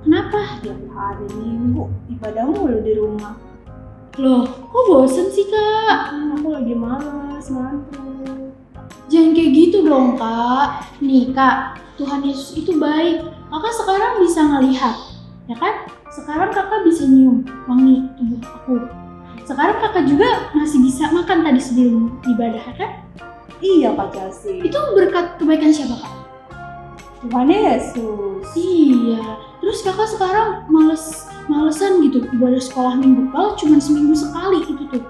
Kenapa? Tiap hari Minggu ibadah mulu di rumah. Loh, kok bosen sih Kak? Aku lagi malas, ngantuk. Jangan kayak gitu dong Kak. Nih Kak, Tuhan Yesus itu baik. Kakak sekarang bisa ngelihat, ya kan? Sekarang kakak bisa nyium wangi tubuh aku. Sekarang kakak juga masih bisa makan tadi sebelum ibadah, ya kan? Iya Kak Chelsea. Itu berkat kebaikan siapa Kak? Tuhan Yesus. Iya. Terus kakak sekarang malesan gitu ibadah sekolah minggu. Kalau cuma seminggu sekali itu tuh.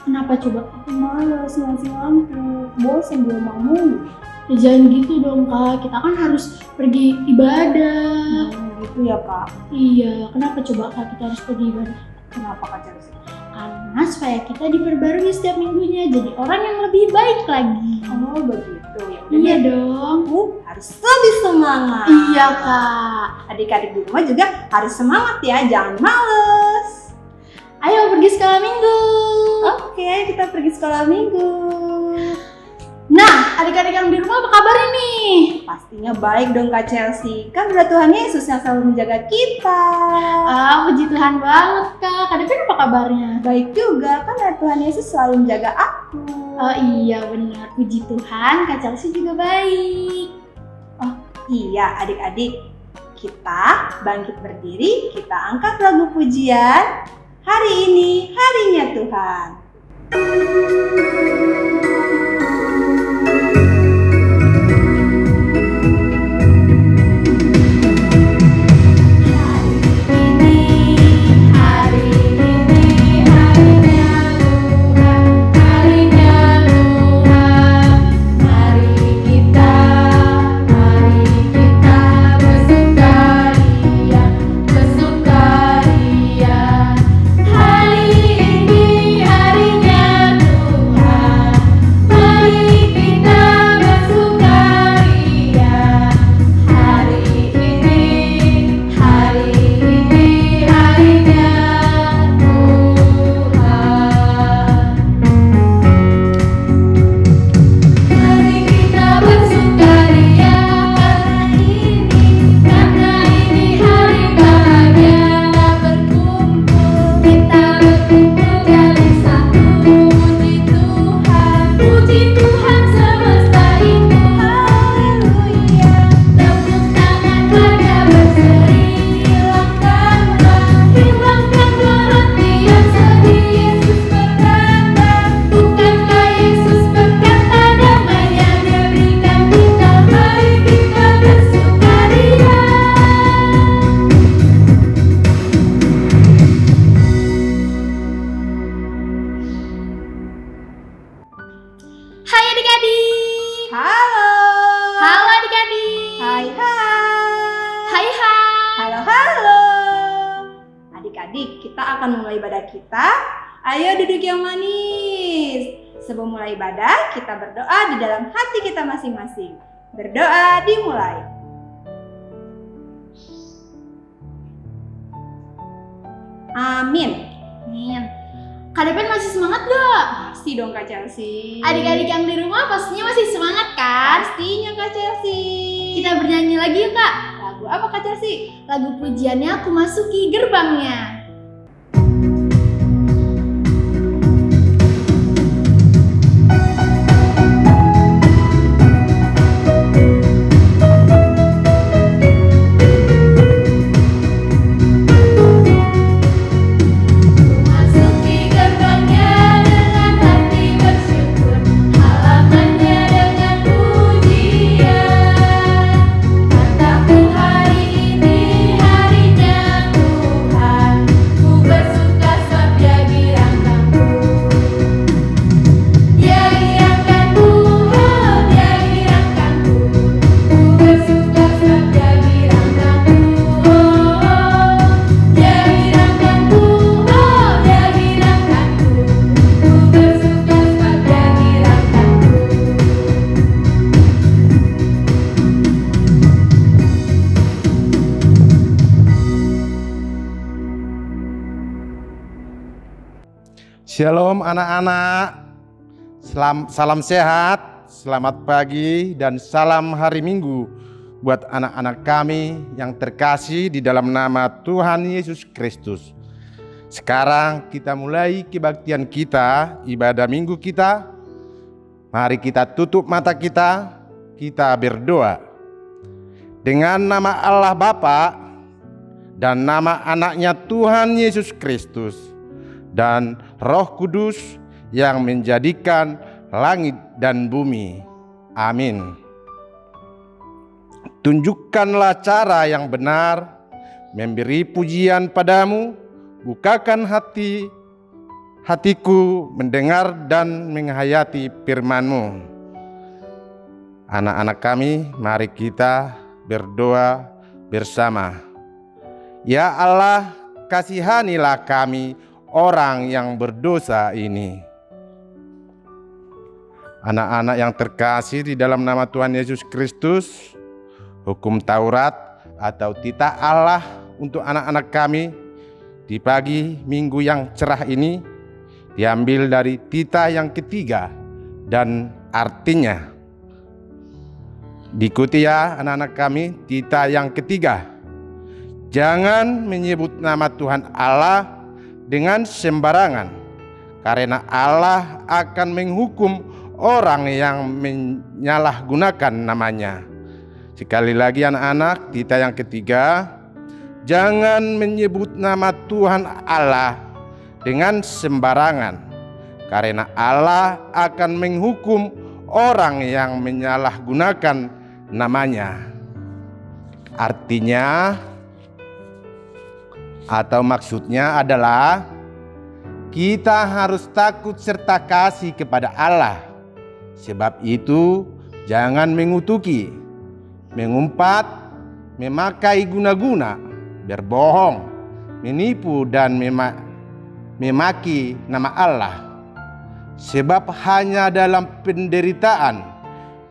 Kenapa coba? Aku malas, masih ngantuk. Bosan di rumah mulu. Ya jangan gitu dong Kak. Kita kan harus pergi ibadah. Gitu ya Kak. Iya. Kenapa coba Kak kita harus pergi ibadah? Kenapa Kak Chelsea? Karena supaya kita diperbarui setiap minggunya jadi orang yang lebih baik lagi. Oh begitu ya. Iya dong. Aku harus lebih semangat. Iya Kak. Adik-adik di rumah juga harus semangat ya, jangan males. Ayo pergi sekolah minggu. Oke, kita pergi sekolah minggu. Nah, adik-adik yang di rumah apa kabarnya nih? Pastinya baik dong Kak Chelsea. Kan udah Tuhan Yesus yang selalu menjaga kita. Puji Tuhan banget Kak. Kak Devin apa kabarnya? Baik juga, kan ada Tuhan Yesus selalu menjaga aku. Oh iya benar, puji Tuhan Kak Chelsea juga baik. Oh iya adik-adik, kita bangkit berdiri, kita angkat lagu pujian. Hari ini harinya Tuhan. Hai adik-adik. Halo. Halo adik-adik. Hai. Hai hai. Halo. Adik-adik, kita akan mulai ibadah kita. Ayo duduk yang manis. Sebelum mulai ibadah, kita berdoa di dalam hati kita masing-masing. Berdoa dimulai. Amin. Amin. Kak Devin masih semangat gak? Pasti dong Kak Chelsea. Adik-adik yang di rumah pastinya masih semangat kan? Pastinya Kak Chelsea. Kita bernyanyi lagi yuk Kak. Lagu apa Kak Chelsea? Lagu pujiannya Aku Masuki Gerbangnya. Shalom anak-anak, salam sehat, selamat pagi dan salam hari Minggu. buat anak-anak kami yang terkasih di dalam nama Tuhan Yesus Kristus. Sekarang kita mulai kebaktian kita, ibadah minggu kita. Mari kita tutup mata kita berdoa. Dengan nama Allah Bapa dan nama anaknya Tuhan Yesus Kristus dan Roh Kudus yang menjadikan langit dan bumi. Amin. Tunjukkanlah cara yang benar memberi pujian padamu, bukakan hatiku mendengar dan menghayati firman-Mu. Anak-anak kami, mari kita berdoa bersama. Ya Allah, kasihanilah kami orang yang berdosa ini. Anak-anak yang terkasih di dalam nama Tuhan Yesus Kristus, hukum Taurat atau titah Allah untuk anak-anak kami di pagi minggu yang cerah ini diambil dari titah yang ketiga dan artinya. Diikuti ya anak-anak kami, titah yang ketiga. Jangan menyebut nama Tuhan Allah dengan sembarangan, karena Allah akan menghukum orang yang menyalahgunakan namanya. Sekali lagi anak-anak, titah yang ketiga. Jangan menyebut nama Tuhan Allah dengan sembarangan, karena Allah akan menghukum orang yang menyalahgunakan namanya. Artinya atau maksudnya adalah kita harus takut serta kasih kepada Allah. Sebab itu jangan mengutuki, mengumpat, memakai guna-guna, berbohong, menipu dan memaki nama Allah. Sebab hanya dalam penderitaan,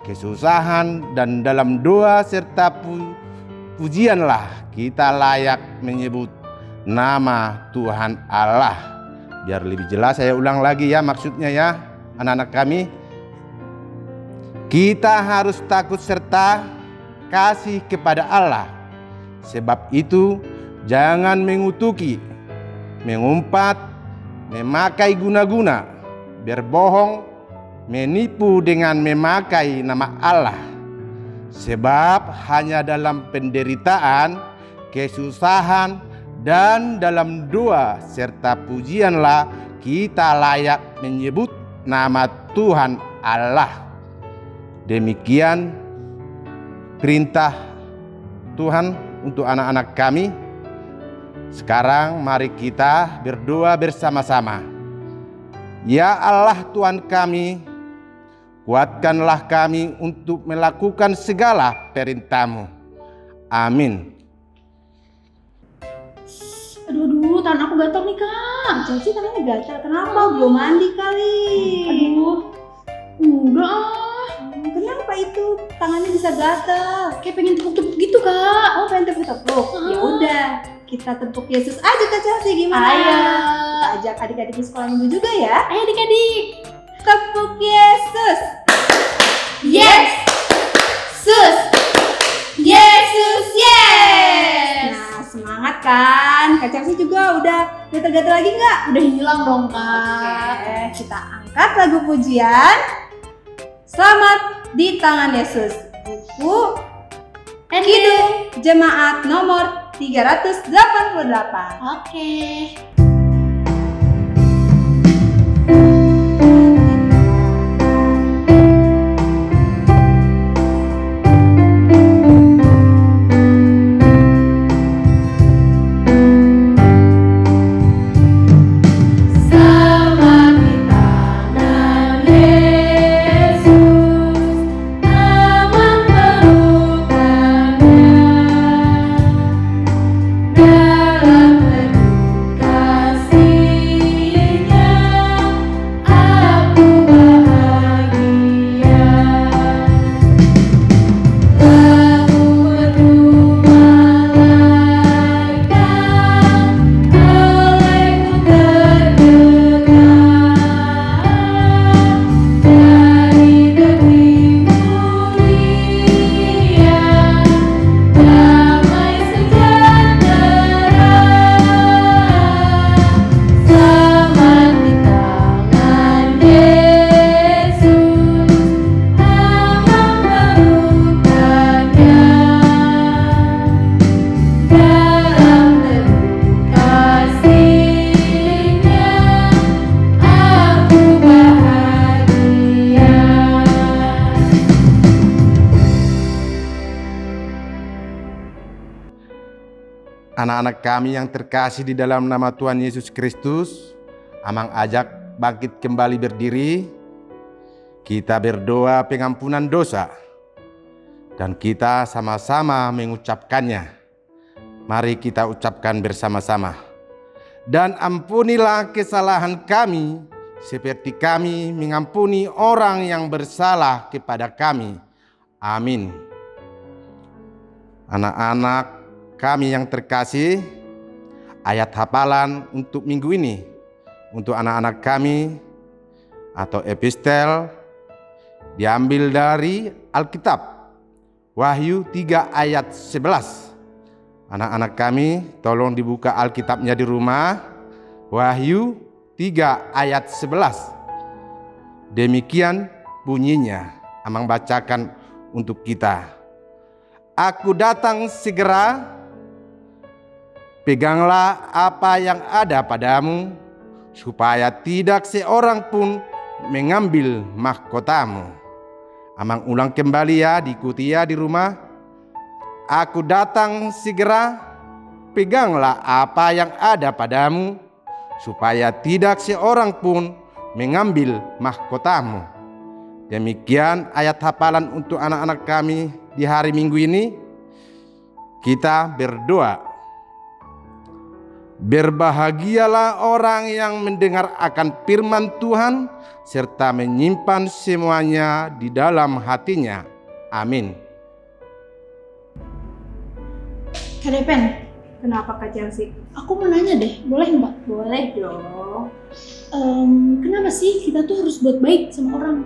kesusahan dan dalam doa serta pujianlah kita layak menyebut nama Tuhan Allah. Biar lebih jelas saya ulang lagi ya maksudnya ya anak-anak kami. Kita harus takut serta kasih kepada Allah. Sebab itu jangan mengutuki, mengumpat, memakai guna-guna, berbohong, menipu dengan memakai nama Allah. Sebab hanya dalam penderitaan, kesusahan, dan dalam doa serta pujianlah kita layak menyebut nama Tuhan Allah. Demikian perintah Tuhan untuk anak-anak kami. Sekarang mari kita berdoa bersama-sama. Ya Allah Tuhan kami, kuatkanlah kami untuk melakukan segala perintah-Mu. Amin. Aduh, tangan aku gatal nih kak. Chelsea tangannya gatal, kenapa? Belum mandi kali. Aduh, udah ah. Kenapa itu tangannya bisa gatal? Kayak pengen tepuk-tepuk gitu kak. Oh, pengen tepuk-tepuk? Ya udah, kita tepuk Yesus aja Kak Chelsea, gimana? Ayo. Kita ajak adik-adik di sekolah minggu juga ya. Ayo adik-adik. Tepuk Yesus. Yes, sus. Yesus, yes. Nah, semangat kan? Kak Chelsea juga udah gatal-gatal lagi nggak? Udah hilang dong kak. Oke, kita angkat lagu pujian. Selamat di tangan Yesus. Buku Kidung Jemaat nomor 388. Oke. Dalam berduka Anak-anak kami yang terkasih di dalam nama Tuhan Yesus Kristus, Amang ajak bangkit kembali berdiri. Kita berdoa pengampunan dosa dan kita sama-sama mengucapkannya. Mari kita ucapkan bersama-sama. Dan ampunilah kesalahan kami seperti kami mengampuni orang yang bersalah kepada kami. Amin. Anak-anak kami yang terkasih, ayat hafalan untuk minggu ini untuk anak-anak kami atau epistel diambil dari Alkitab Wahyu 3 ayat 11. Anak-anak kami tolong dibuka Alkitabnya di rumah. Wahyu 3 ayat 11. Demikian bunyinya. Amang bacakan untuk kita. Aku datang segera. Peganglah apa yang ada padamu, supaya tidak seorang pun mengambil mahkotamu. Amang ulang kembali ya, diikuti ya di rumah. Aku datang segera, peganglah apa yang ada padamu, supaya tidak seorang pun mengambil mahkotamu. Demikian ayat hafalan untuk anak-anak kami di hari Minggu ini. Kita berdoa. Berbahagialah orang yang mendengar akan firman Tuhan serta menyimpan semuanya di dalam hatinya. Amin. Kak Depen, Kenapa Kak Chelsea? aku mau nanya deh, boleh Mbak? Boleh dong. Kenapa sih kita tuh harus buat baik sama orang?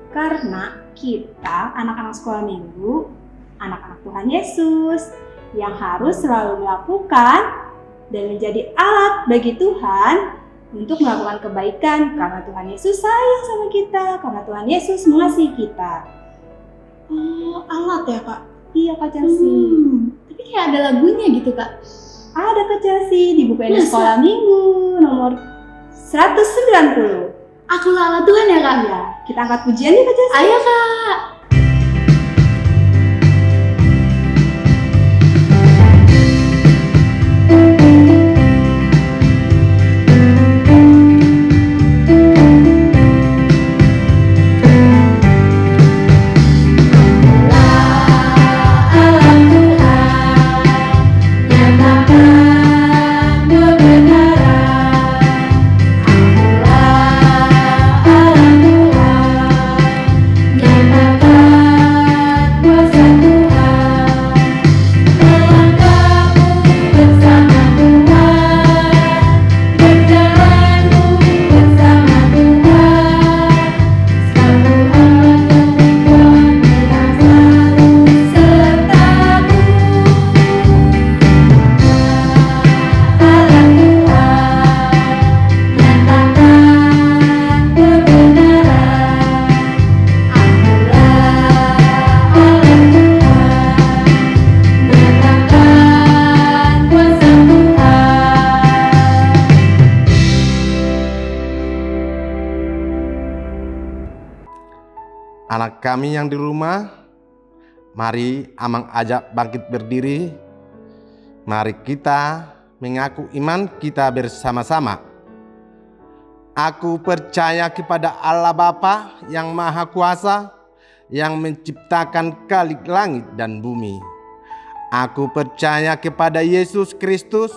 Karena kita anak-anak sekolah minggu, anak-anak Tuhan Yesus yang harus selalu melakukan dan menjadi alat bagi Tuhan untuk melakukan kebaikan karena Tuhan Yesus sayang sama kita, karena Tuhan Yesus mengasihi kita. Oh, alat ya Kak? Iya Kak Chelsea. Tapi kayak ada lagunya gitu Kak. Ada Kak Chelsea di buku Masa? sekolah minggu nomor 190. Akulah alat Tuhan ya Kak? Ya, kita angkat pujian nih Kak Chelsea. Ayo Kak. Anak kami yang di rumah, mari Amang ajak bangkit berdiri. Mari kita mengaku iman kita bersama-sama. Aku percaya kepada Allah Bapa yang Maha Kuasa, yang menciptakan kalik langit dan bumi. Aku percaya kepada Yesus Kristus,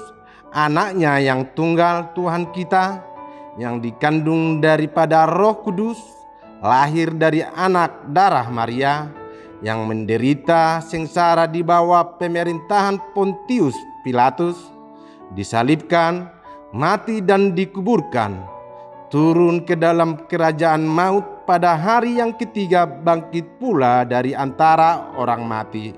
anaknya yang tunggal Tuhan kita, yang dikandung daripada Roh Kudus, lahir dari anak darah Maria, yang menderita sengsara di bawah pemerintahan Pontius Pilatus, disalibkan, mati dan dikuburkan, turun ke dalam kerajaan maut, pada hari yang ketiga bangkit pula dari antara orang mati,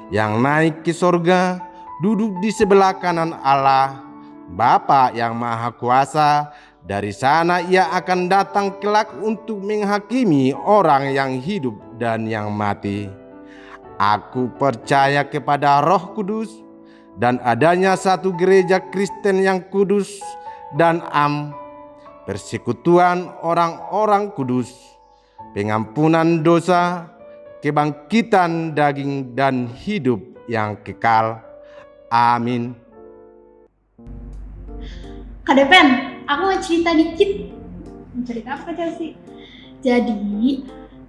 yang naik ke sorga, duduk di sebelah kanan Allah Bapa yang Maha Kuasa. Dari sana ia akan datang kelak untuk menghakimi orang yang hidup dan yang mati. Aku percaya kepada Roh Kudus dan adanya satu gereja Kristen yang kudus dan persekutuan orang-orang kudus, pengampunan dosa, kebangkitan daging dan hidup yang kekal. Amin. Kak Depen, aku mau cerita dikit. Cerita apa Kak Chelsea? Jadi,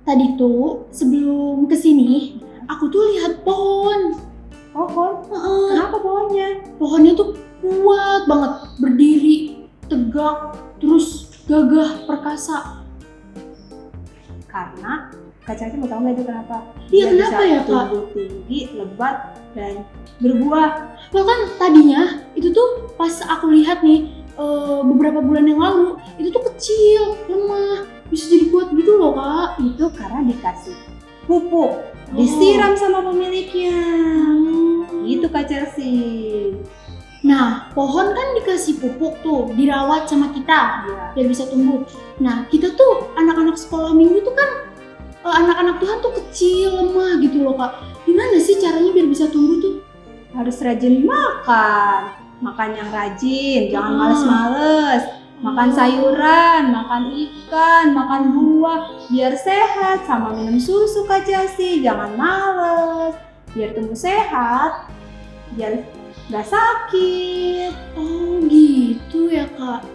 tadi tuh sebelum kesini, aku tuh lihat pohon. Pohon? Heeh. Kenapa pohonnya? Pohonnya tuh kuat banget, berdiri, tegak, terus gagah, perkasa. Karena Kak Chelsea mau tahu nggak itu kenapa? Iya, Dia kenapa bisa ya, Kak? tumbuh tinggi, lebat, dan berbuah. Bahkan tadinya, itu tuh pas aku lihat nih, beberapa bulan yang lalu, itu tuh kecil, lemah, bisa jadi kuat gitu loh, Kak. Itu karena dikasih pupuk, disiram sama pemiliknya. Gitu Kak Chelsea. Nah, pohon kan dikasih pupuk tuh, dirawat sama kita Iya. biar bisa tumbuh. Nah, kita tuh anak-anak sekolah minggu tuh kan anak-anak Tuhan tuh kecil, lemah gitu loh, Kak. Gimana sih caranya biar bisa tumbuh tuh? Harus rajin makan. Makan yang rajin, jangan males-males. Makan sayuran, makan ikan, makan buah, biar sehat. Sama minum susu Kak Chelsea, jangan males. Biar tumbuh sehat, biar gak sakit. Oh gitu ya, Kak.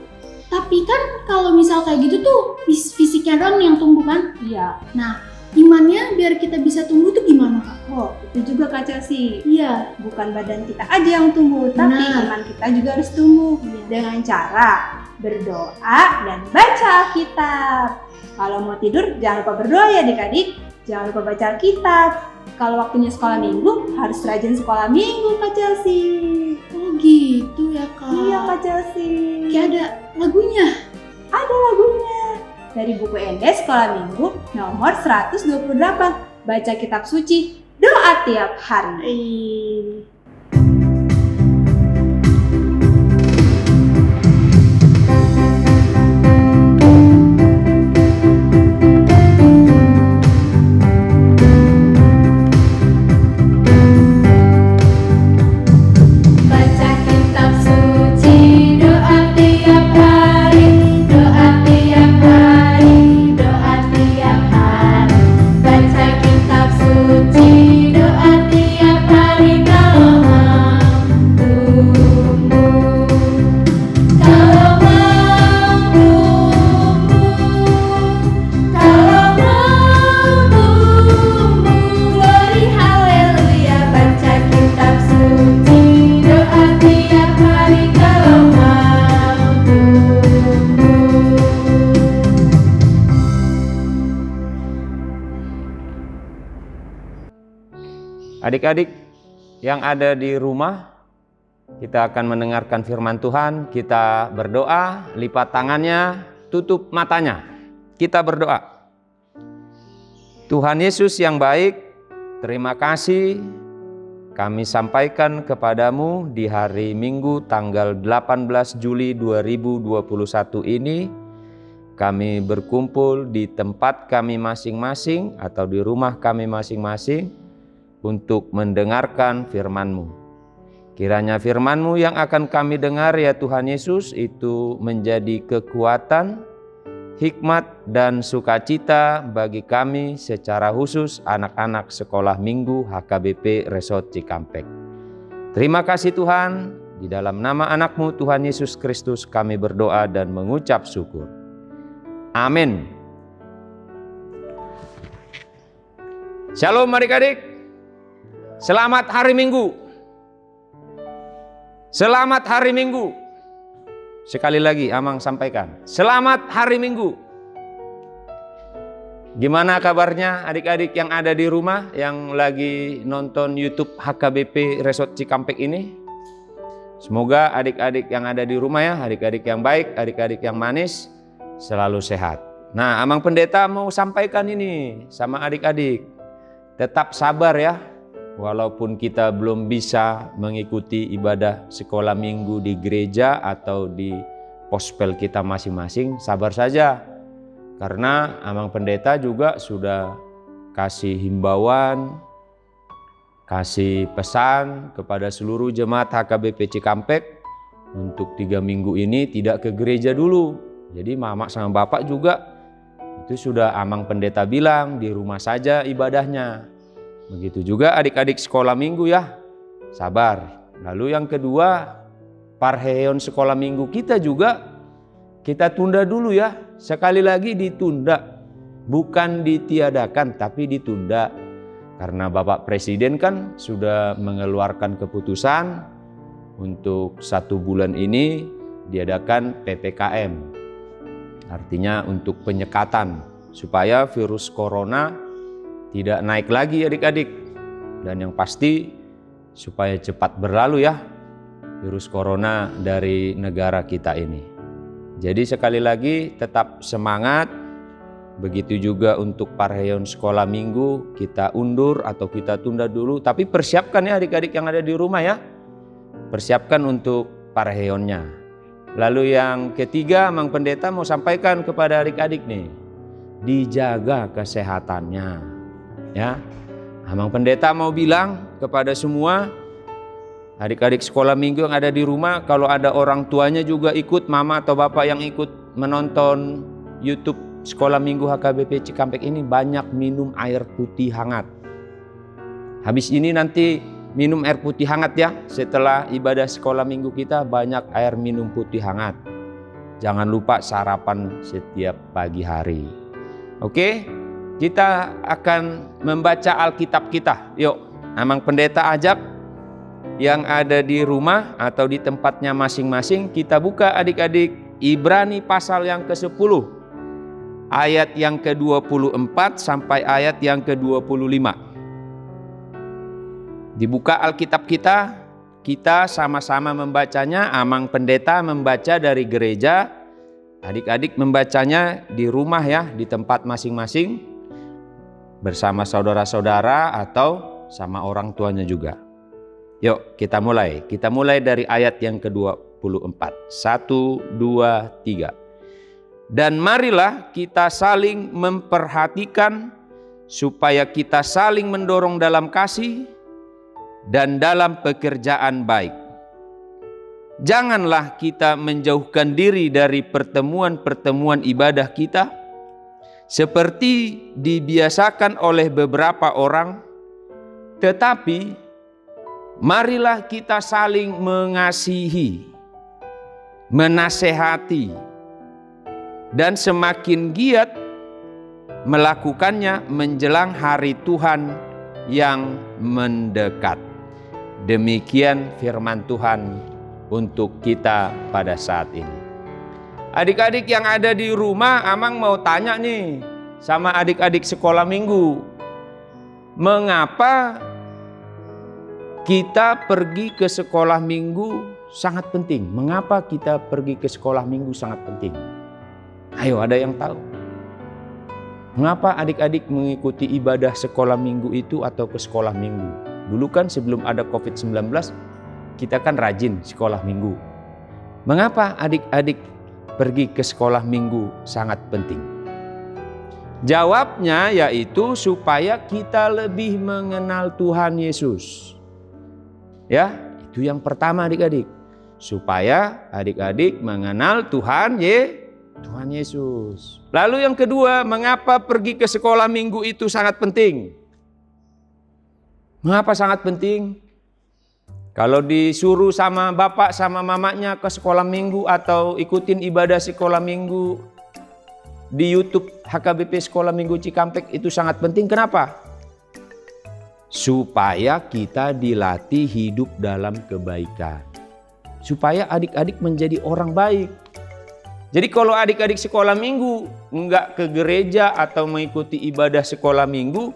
Tapi kan kalau misal kayak gitu tuh fisiknya doang yang tumbuh kan? Iya. Nah, imannya biar kita bisa tumbuh tuh gimana, Kak? Oh, itu juga Kak Chelsea. Iya. Bukan badan kita aja yang tumbuh, tapi Benar. iman kita juga harus tumbuh. Iya. Dengan cara berdoa dan baca Alkitab. Kalau mau tidur, jangan lupa berdoa ya adik-adik. Jangan lupa baca Alkitab. Kalau waktunya sekolah minggu, harus rajin sekolah minggu Kak Chelsea. Oh gitu ya, Kak. Iya Kak Chelsea. Kayak ada lagunya. Ada lagunya. Dari buku Ende Sekolah Minggu nomor 128. Baca kitab suci, doa tiap hari. Baca kitab suci, doa tiap hari, doa tiap hari, doa tiap hari. Baca kitab suci, doa tiap hari kalau mau tumbuh, kalau mau tumbuh, glory haleluya. Baca kitab suci, doa tiap hari kalau mau tumbuh. Adik-adik yang ada di rumah, kita akan mendengarkan firman Tuhan. Kita berdoa, lipat tangannya, tutup matanya. Kita berdoa. Tuhan Yesus yang baik, terima kasih kami sampaikan kepadamu di hari Minggu tanggal 18 Juli 2021 ini. Kami berkumpul di tempat kami masing-masing atau di rumah kami masing-masing untuk mendengarkan firman-Mu. Kiranya firman-Mu yang akan kami dengar ya Tuhan Yesus itu menjadi kekuatan, hikmat dan sukacita bagi kami secara khusus anak-anak sekolah minggu HKBP Resort Cikampek. Terima kasih Tuhan, di dalam nama anak-Mu Tuhan Yesus Kristus kami berdoa dan mengucap syukur. Amin. Shalom adik-adik. Selamat hari Minggu. Selamat hari Minggu. Sekali lagi Amang sampaikan. Selamat hari Minggu. Gimana kabarnya adik-adik yang ada di rumah yang lagi nonton YouTube HKBP Resort Cikampek ini? Semoga adik-adik yang ada di rumah ya, adik-adik yang baik, adik-adik yang manis, selalu sehat. Nah, Amang Pendeta mau sampaikan ini sama adik-adik. Tetap sabar ya. Walaupun kita belum bisa mengikuti ibadah sekolah minggu di gereja atau di pospel kita masing-masing, sabar saja. Karena Amang Pendeta juga sudah kasih himbauan, kasih pesan kepada seluruh jemaat HKBP Cikampek untuk 3 minggu ini tidak ke gereja dulu. Jadi mama sama bapak juga itu sudah Amang Pendeta bilang di rumah saja ibadahnya. Begitu juga adik-adik sekolah minggu ya, sabar. Lalu yang kedua, Parheon sekolah minggu kita juga kita tunda dulu ya. Sekali lagi ditunda. Bukan ditiadakan tapi ditunda. Karena Bapak Presiden kan sudah mengeluarkan keputusan untuk 1 bulan ini diadakan PPKM. Artinya untuk penyekatan supaya virus corona tidak naik lagi adik-adik. Dan yang pasti supaya cepat berlalu ya virus corona dari negara kita ini. Jadi sekali lagi tetap semangat. Begitu juga untuk Parheon sekolah minggu kita undur atau kita tunda dulu. Tapi persiapkan ya adik-adik yang ada di rumah ya. Persiapkan untuk Parheonnya. Lalu yang ketiga, Mang Pendeta mau sampaikan kepada adik-adik nih. Dijaga kesehatannya. Ya. Mang Pendeta mau bilang kepada semua adik-adik sekolah minggu yang ada di rumah, kalau ada orang tuanya juga ikut, mama atau bapak yang ikut menonton YouTube sekolah minggu HKBP Cikampek ini, banyak minum air putih hangat. Habis ini nanti minum air putih hangat ya. Setelah ibadah sekolah minggu kita banyak air minum putih hangat. Jangan lupa sarapan setiap pagi hari. Oke, kita akan membaca Alkitab kita. Yuk, Mang Pendeta ajak yang ada di rumah atau di tempatnya masing-masing, kita buka adik-adik Ibrani pasal yang ke-10 ayat yang ke-24 sampai ayat yang ke-25. Dibuka Alkitab kita sama-sama membacanya. Amang Pendeta membaca dari gereja, adik-adik membacanya di rumah ya, di tempat masing-masing bersama saudara-saudara atau sama orang tuanya juga. Yuk kita mulai. Kita mulai dari ayat yang ke-24. 1, 2, 3. Dan marilah kita saling memperhatikan supaya kita saling mendorong dalam kasih dan dalam pekerjaan baik. Janganlah kita menjauhkan diri dari pertemuan-pertemuan ibadah kita seperti dibiasakan oleh beberapa orang, tetapi marilah kita saling mengasihi, menasehati, dan semakin giat melakukannya menjelang hari Tuhan yang mendekat. Demikian firman Tuhan untuk kita pada saat ini. Adik-adik yang ada di rumah, Amang mau tanya nih sama adik-adik sekolah minggu. Mengapa kita pergi ke sekolah minggu sangat penting? Mengapa kita pergi ke sekolah minggu sangat penting? Ayo, ada yang tahu? Mengapa adik-adik mengikuti ibadah sekolah minggu itu atau ke sekolah minggu? Dulu kan sebelum ada COVID-19, kita kan rajin sekolah minggu. Mengapa adik-adik pergi ke sekolah minggu sangat penting? Jawabnya yaitu supaya kita lebih mengenal Tuhan Yesus. Ya, itu yang pertama adik-adik. Supaya adik-adik mengenal Tuhan Yesus. Lalu yang kedua, mengapa pergi ke sekolah minggu itu sangat penting? Mengapa sangat penting? Kalau disuruh sama bapak sama mamanya ke sekolah minggu atau ikutin ibadah sekolah minggu di YouTube HKBP Sekolah Minggu Cikampek itu sangat penting. Kenapa? Supaya kita dilatih hidup dalam kebaikan. Supaya adik-adik menjadi orang baik. Jadi kalau adik-adik sekolah minggu enggak ke gereja atau mengikuti ibadah sekolah minggu,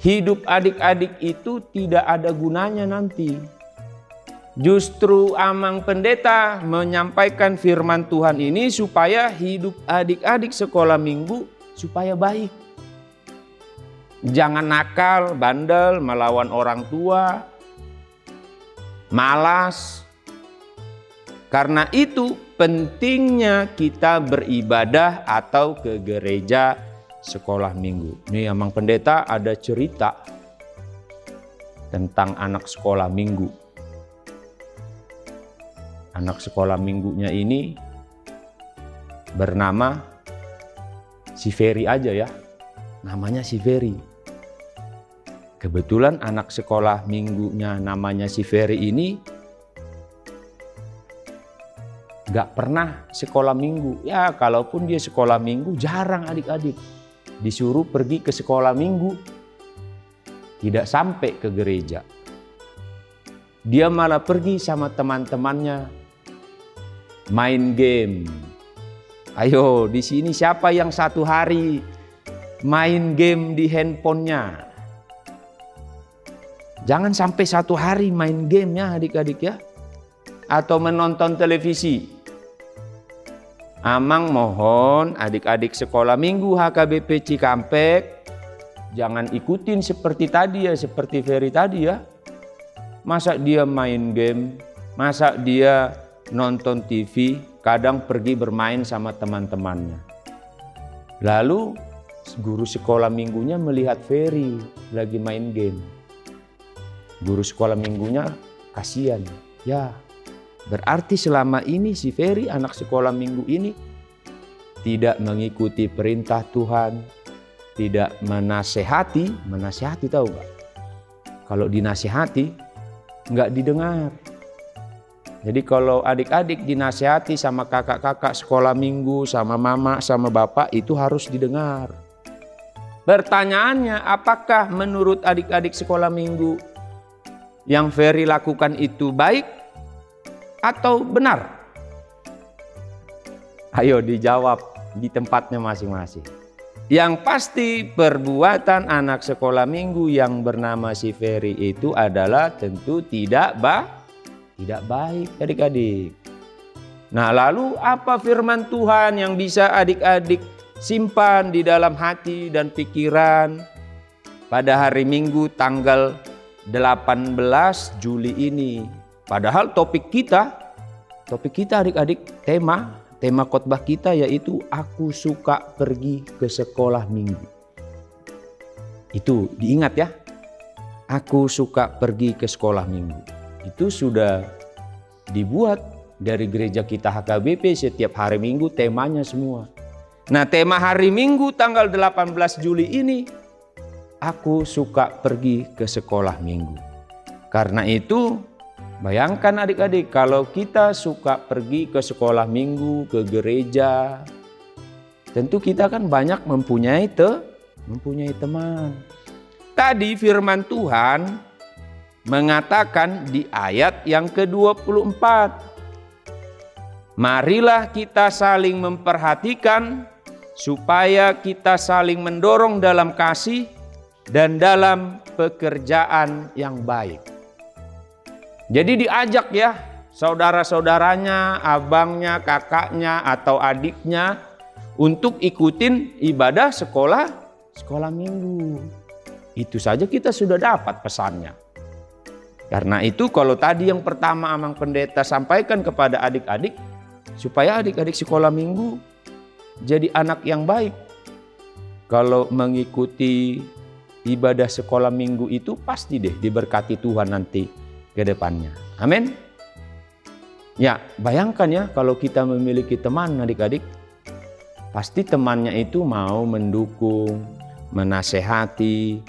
hidup adik-adik itu tidak ada gunanya nanti. Justru Amang Pendeta menyampaikan firman Tuhan ini supaya hidup adik-adik sekolah minggu supaya baik. Jangan nakal, bandel, melawan orang tua, malas. Karena itu pentingnya kita beribadah atau ke gereja sekolah minggu. Nih Amang Pendeta ada cerita tentang anak sekolah minggu. Anak sekolah minggunya ini bernama si Ferry aja ya. Namanya si Ferry. Kebetulan anak sekolah minggunya namanya si Ferry ini Gak pernah sekolah minggu. Ya kalaupun dia sekolah minggu jarang adik-adik. Disuruh pergi ke sekolah minggu. Tidak sampai ke gereja. Dia malah pergi sama teman-temannya main game. Ayo di sini siapa yang satu hari main game di handphonenya? Jangan sampai satu hari main game ya adik-adik ya. Atau menonton televisi. Amang mohon adik-adik sekolah minggu HKBP Cikampek jangan ikutin seperti tadi ya, seperti Ferry tadi ya. Masa dia main game, masa dia nonton TV, kadang pergi bermain sama teman-temannya. Lalu guru sekolah minggunya melihat Ferry lagi main game. Guru sekolah minggunya kasihan. Ya, berarti selama ini si Ferry anak sekolah minggu ini tidak mengikuti perintah Tuhan, tidak menasehati tahu gak? Kalau dinasehati nggak didengar. Jadi kalau adik-adik dinasehati sama kakak-kakak sekolah minggu, sama mama, sama bapak itu harus didengar. Pertanyaannya, apakah menurut adik-adik sekolah minggu yang Ferry lakukan itu baik atau benar? Ayo dijawab di tempatnya masing-masing. Yang pasti perbuatan anak sekolah minggu yang bernama si Ferry itu adalah tentu tidak baik adik-adik. Nah lalu apa firman Tuhan yang bisa adik-adik simpan di dalam hati dan pikiran pada hari Minggu tanggal 18 Juli ini? Padahal topik kita adik-adik, tema khotbah kita yaitu aku suka pergi ke sekolah minggu. Itu diingat ya. Aku suka pergi ke sekolah minggu. Itu sudah dibuat dari gereja kita HKBP setiap hari Minggu temanya semua. Nah, tema hari Minggu tanggal 18 Juli ini aku suka pergi ke sekolah minggu. Karena itu bayangkan adik-adik kalau kita suka pergi ke sekolah minggu, ke gereja, tentu kita kan banyak mempunyai teman. Tadi firman Tuhan mengatakan di ayat yang ke-24, marilah kita saling memperhatikan supaya kita saling mendorong dalam kasih dan dalam pekerjaan yang baik. Jadi diajak ya saudara-saudaranya, abangnya, kakaknya atau adiknya untuk ikutin ibadah sekolah minggu. Itu saja kita sudah dapat pesannya. Karena itu kalau tadi yang pertama Amang Pendeta sampaikan kepada adik-adik, supaya adik-adik sekolah minggu jadi anak yang baik. Kalau mengikuti ibadah sekolah minggu itu pasti deh diberkati Tuhan nanti ke depannya. Amin. Ya, bayangkan ya kalau kita memiliki teman adik-adik, pasti temannya itu mau mendukung, menasehati,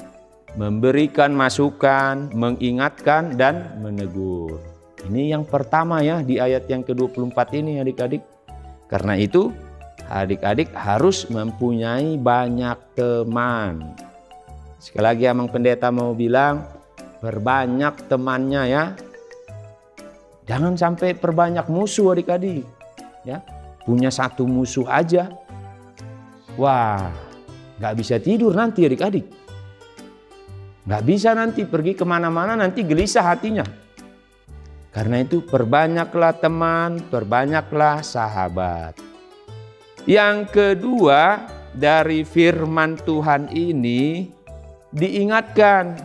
memberikan masukan, mengingatkan dan menegur. Ini yang pertama ya di ayat yang ke-24 ini adik-adik. Karena itu adik-adik harus mempunyai banyak teman. Sekali lagi Amang Pendeta mau bilang, perbanyak temannya ya. Jangan sampai perbanyak musuh adik-adik. Ya, punya satu musuh aja. Wah, gak bisa tidur nanti adik-adik. Gak bisa nanti pergi kemana-mana, nanti gelisah hatinya. Karena itu perbanyaklah teman, perbanyaklah sahabat. Yang kedua dari firman Tuhan ini diingatkan,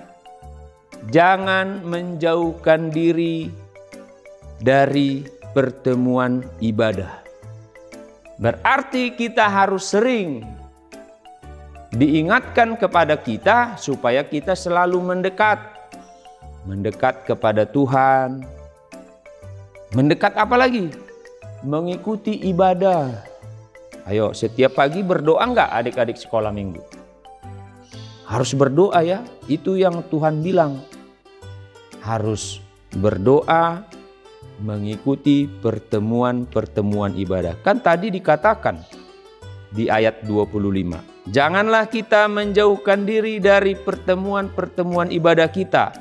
jangan menjauhkan diri dari pertemuan ibadah. Berarti kita harus sering diingatkan kepada kita supaya kita selalu mendekat kepada Tuhan. Mendekat apa lagi? Mengikuti ibadah. Ayo setiap pagi berdoa enggak adik-adik sekolah minggu? Harus berdoa ya, itu yang Tuhan bilang. Harus berdoa, mengikuti pertemuan-pertemuan ibadah. Kan tadi dikatakan di ayat 25, janganlah kita menjauhkan diri dari pertemuan-pertemuan ibadah kita,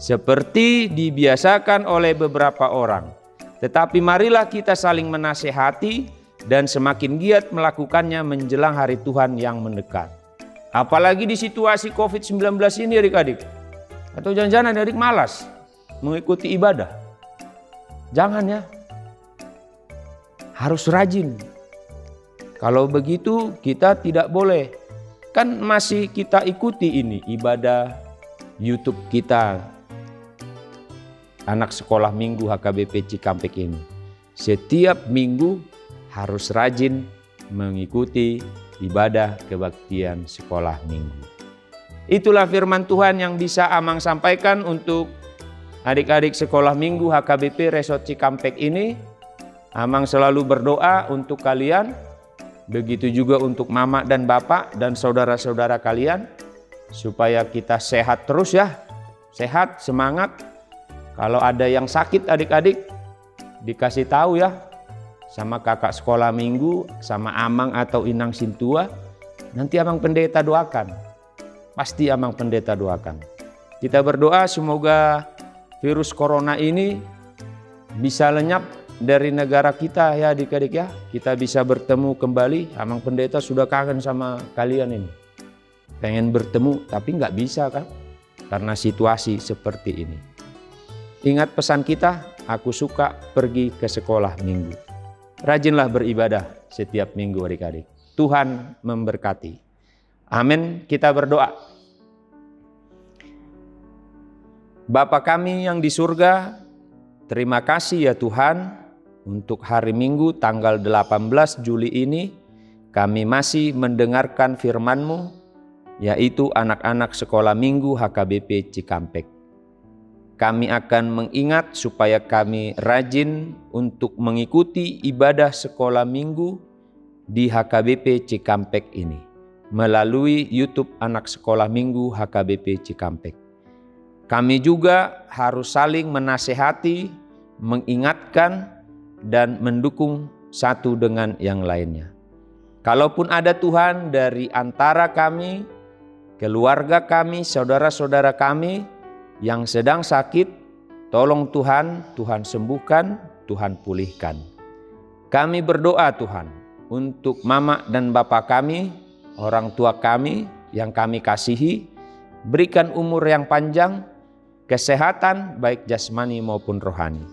seperti dibiasakan oleh beberapa orang. Tetapi marilah kita saling menasehati dan semakin giat melakukannya menjelang hari Tuhan yang mendekat. Apalagi di situasi COVID-19 ini adik-adik. Atau jangan-jangan adik malas mengikuti ibadah. Jangan ya. Harus rajin. Kalau begitu kita tidak boleh. Kan masih kita ikuti ini ibadah YouTube kita. Anak sekolah minggu HKBP Cikampek ini. Setiap minggu harus rajin mengikuti ibadah kebaktian sekolah minggu. Itulah firman Tuhan yang bisa Amang sampaikan untuk adik-adik sekolah minggu HKBP Resort Cikampek ini. Amang selalu berdoa untuk kalian. Begitu juga untuk mama dan bapak dan saudara-saudara kalian. Supaya kita sehat terus ya. Sehat, semangat. Kalau ada yang sakit adik-adik, dikasih tahu ya. Sama kakak sekolah minggu, sama Amang atau Inang Sintua. Nanti Amang Pendeta doakan. Pasti Amang Pendeta doakan. Kita berdoa semoga virus corona ini bisa lenyap dari negara kita ya adik-adik ya. Kita bisa bertemu kembali. Amang Pendeta sudah kangen sama kalian ini. Pengen bertemu tapi nggak bisa kan. Karena situasi seperti ini. Ingat pesan kita, aku suka pergi ke sekolah minggu. Rajinlah beribadah setiap minggu adik-adik. Tuhan memberkati. Amin. Kita berdoa. Bapa kami yang di surga, terima kasih ya Tuhan untuk hari Minggu tanggal 18 Juli ini kami masih mendengarkan firman-Mu, yaitu anak-anak sekolah minggu HKBP Cikampek. Kami akan mengingat supaya kami rajin untuk mengikuti ibadah sekolah minggu di HKBP Cikampek ini melalui YouTube Anak Sekolah Minggu HKBP Cikampek. Kami juga harus saling menasehati, mengingatkan, dan mendukung satu dengan yang lainnya. Kalaupun ada Tuhan dari antara kami, keluarga kami, saudara-saudara kami yang sedang sakit, tolong Tuhan, Tuhan sembuhkan, Tuhan pulihkan. Kami berdoa Tuhan untuk mama dan bapa kami, orang tua kami yang kami kasihi, berikan umur yang panjang, kesehatan baik jasmani maupun rohani.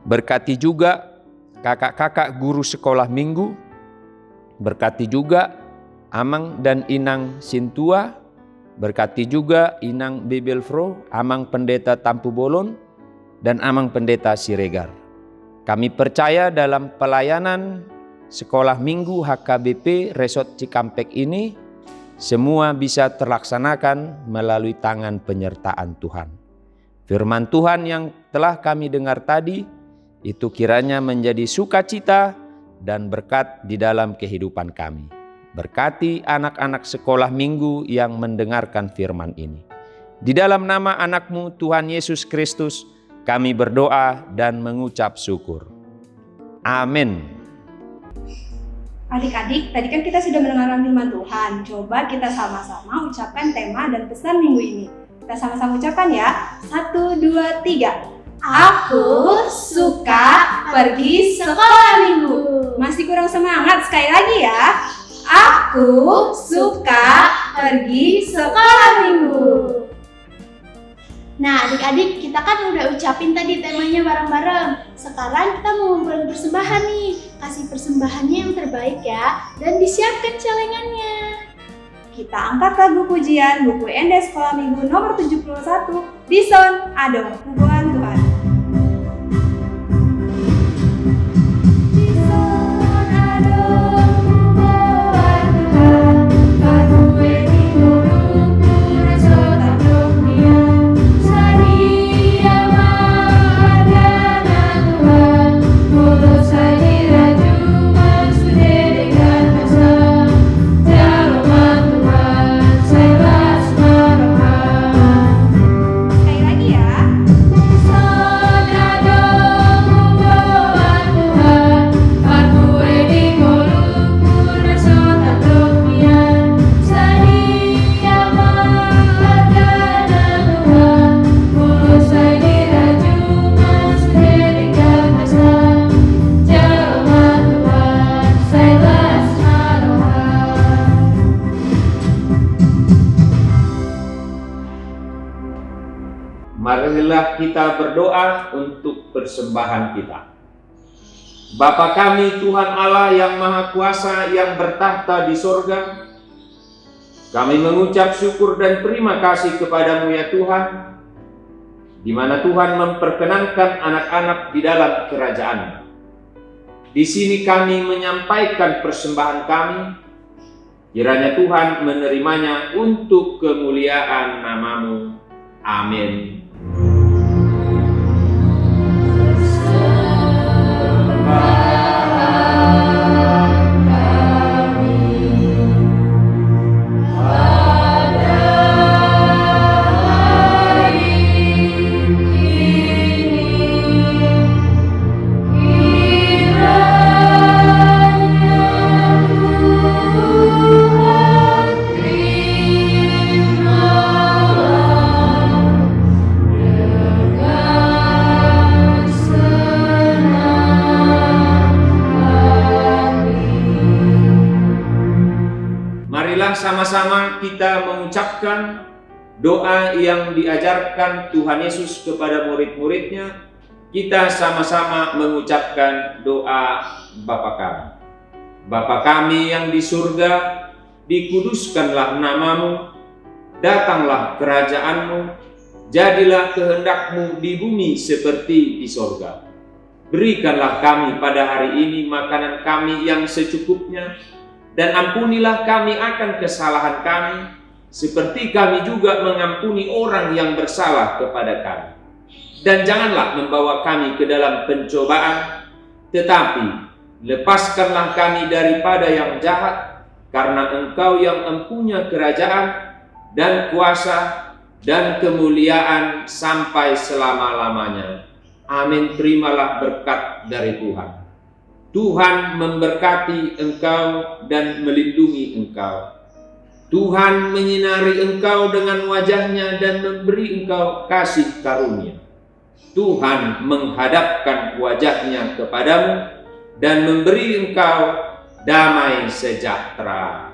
Berkati juga kakak-kakak guru sekolah minggu, berkati juga Amang dan Inang Sintua, berkati juga Inang Bebelfro, Amang Pendeta Tampu Bolon, dan Amang Pendeta Siregar. Kami percaya dalam pelayanan sekolah minggu HKBP Resort Cikampek ini, semua bisa terlaksanakan melalui tangan penyertaan Tuhan. Firman Tuhan yang telah kami dengar tadi, itu kiranya menjadi sukacita dan berkat di dalam kehidupan kami. Berkati anak-anak sekolah minggu yang mendengarkan firman ini. Di dalam nama anak-Mu Tuhan Yesus Kristus, kami berdoa dan mengucap syukur. Amin. Adik-adik, tadi kan kita sudah mendengarkan firman Tuhan. Coba kita sama-sama ucapkan tema dan pesan minggu ini. Kita sama-sama ucapkan ya. 1, 2, 3. Aku suka pergi sekolah minggu. Masih kurang semangat, sekali lagi ya. Aku suka pergi sekolah minggu. Nah adik-adik, kita kan udah ucapin tadi temanya bareng-bareng. Sekarang kita mau ngumpulin persembahan nih. Kasih persembahannya yang terbaik ya. Dan disiapkan celengannya. Kita angkat lagu pujian buku ND Sekolah Minggu nomor 71, Dison Adong Puguhan Tuhan. Sekali lagi ya. kita berdoa untuk persembahan kita. Bapa kami Tuhan Allah yang Maha Kuasa yang bertahta di sorga, kami mengucap syukur dan terima kasih kepadamu ya Tuhan, di mana Tuhan memperkenankan anak-anak di dalam kerajaan-Mu. Di sini kami menyampaikan persembahan kami, kiranya Tuhan menerimanya untuk kemuliaan nama-Mu. Amin. Marilah sama-sama kita mengucapkan doa yang diajarkan Tuhan Yesus kepada murid-muridnya. Kita sama-sama mengucapkan doa Bapa kami. Bapa kami yang di surga, dikuduskanlah nama-Mu, datanglah kerajaan-Mu, jadilah kehendak-Mu di bumi seperti di sorga. Berikanlah kami pada hari ini makanan kami yang secukupnya, dan ampunilah kami akan kesalahan kami, seperti kami juga mengampuni orang yang bersalah kepada kami. Dan janganlah membawa kami ke dalam pencobaan, tetapi lepaskanlah kami daripada yang jahat, karena Engkau yang mempunyai kerajaan dan kuasa dan kemuliaan sampai selama-lamanya. Amin. Terimalah berkat dari Tuhan. Tuhan memberkati engkau dan melindungi engkau. Tuhan menyinari engkau dengan wajahnya dan memberi engkau kasih karunia. Tuhan menghadapkan wajahnya kepadamu dan memberi engkau damai sejahtera.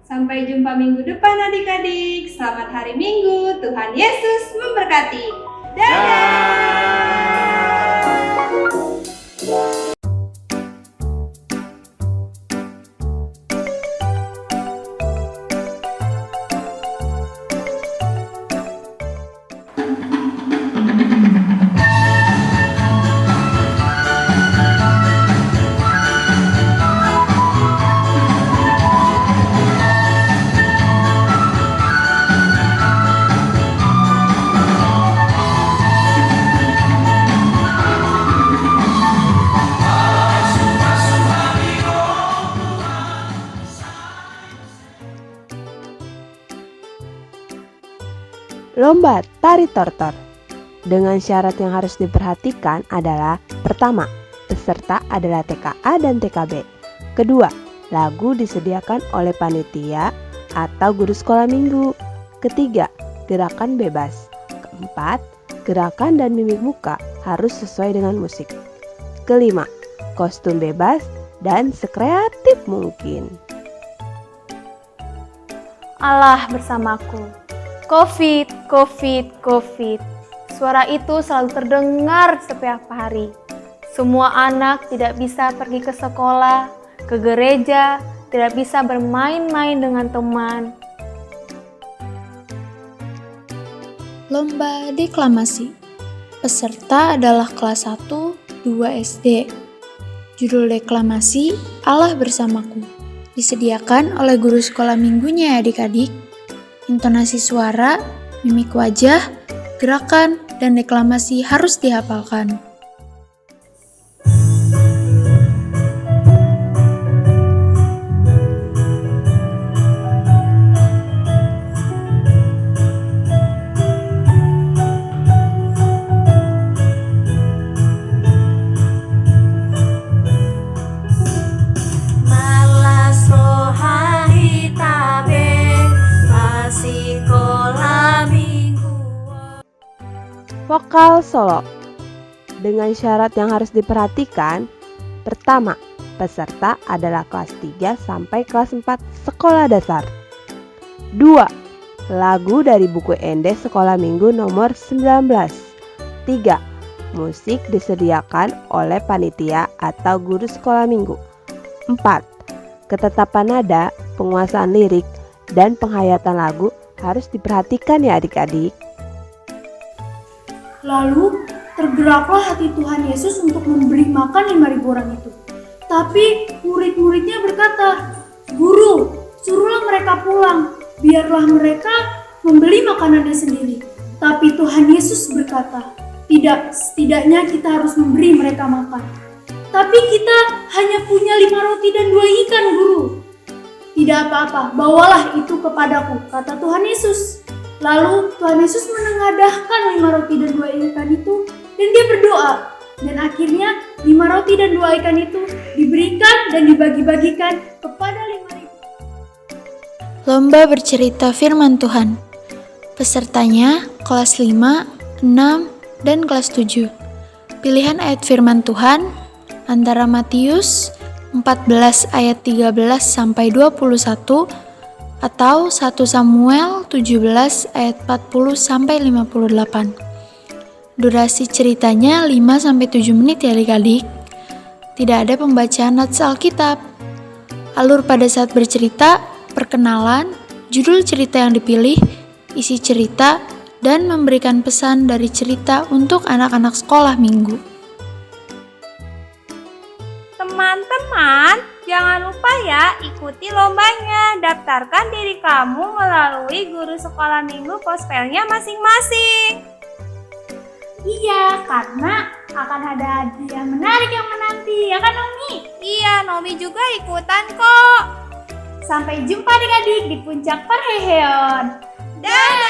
Sampai jumpa minggu depan adik-adik. Selamat hari Minggu. Tuhan Yesus memberkati. Dadah! Lomba tari tortor. Dengan syarat yang harus diperhatikan adalah: pertama, peserta adalah TKA dan TKB. Kedua, lagu disediakan oleh panitia atau guru sekolah minggu. Ketiga, gerakan bebas. Keempat, gerakan dan mimik muka harus sesuai dengan musik. Kelima, kostum bebas dan sekreatif mungkin. Allah bersamaku. Covid, Covid, Covid. Suara itu selalu terdengar setiap hari. Semua anak tidak bisa pergi ke sekolah, ke gereja, tidak bisa bermain-main dengan teman. Lomba deklamasi. Peserta adalah kelas 1, 2 SD. Judul deklamasi Allah Bersamaku. Disediakan oleh guru sekolah minggunya ya adik-adik. Intonasi suara, mimik wajah, gerakan, dan deklamasi harus dihafalkan. Malas Vokal solo. Dengan syarat yang harus diperhatikan. Pertama, peserta adalah kelas 3 sampai kelas 4 sekolah dasar. 2. Lagu dari buku ND Sekolah Minggu nomor 19. 3. Musik disediakan oleh panitia atau guru sekolah minggu. 4. Ketetapan nada, penguasaan lirik, dan penghayatan lagu harus diperhatikan ya adik-adik. Lalu tergeraklah hati Tuhan Yesus untuk memberi makan 5.000 orang itu. Tapi murid-muridnya berkata, "Guru, suruhlah mereka pulang, biarlah mereka membeli makanannya sendiri." Tapi Tuhan Yesus berkata, "Tidak, setidaknya kita harus memberi mereka makan." "Tapi kita hanya punya 5 roti dan 2 ikan, Guru." "Tidak apa-apa, bawalah itu kepadaku," kata Tuhan Yesus. Lalu Tuhan Yesus menengadahkan 5 roti dan 2 ikan itu dan dia berdoa. Dan akhirnya 5 roti dan 2 ikan itu diberikan dan dibagi-bagikan kepada 5.000. Lomba bercerita firman Tuhan. Pesertanya kelas 5, 6, dan kelas 7. Pilihan ayat firman Tuhan antara Matius 14 ayat 13 sampai 21 atau 1 Samuel 17 ayat 40 sampai 58. Durasi ceritanya 5 sampai 7 menit ya adik-adik. Tidak ada pembacaan nats Alkitab. Alur pada saat bercerita, perkenalan, judul cerita yang dipilih, isi cerita, dan memberikan pesan dari cerita untuk anak-anak sekolah minggu. Teman-teman, jangan lupa ya ikuti lombanya. Daftarkan diri kamu melalui guru sekolah minggu Gospelnya masing-masing. Iya, karena akan ada hadiah menarik yang menanti, ya kan Nomi? Iya, Nomi juga ikutan kok. Sampai jumpa adik-adik di puncak perheheon. Dadah!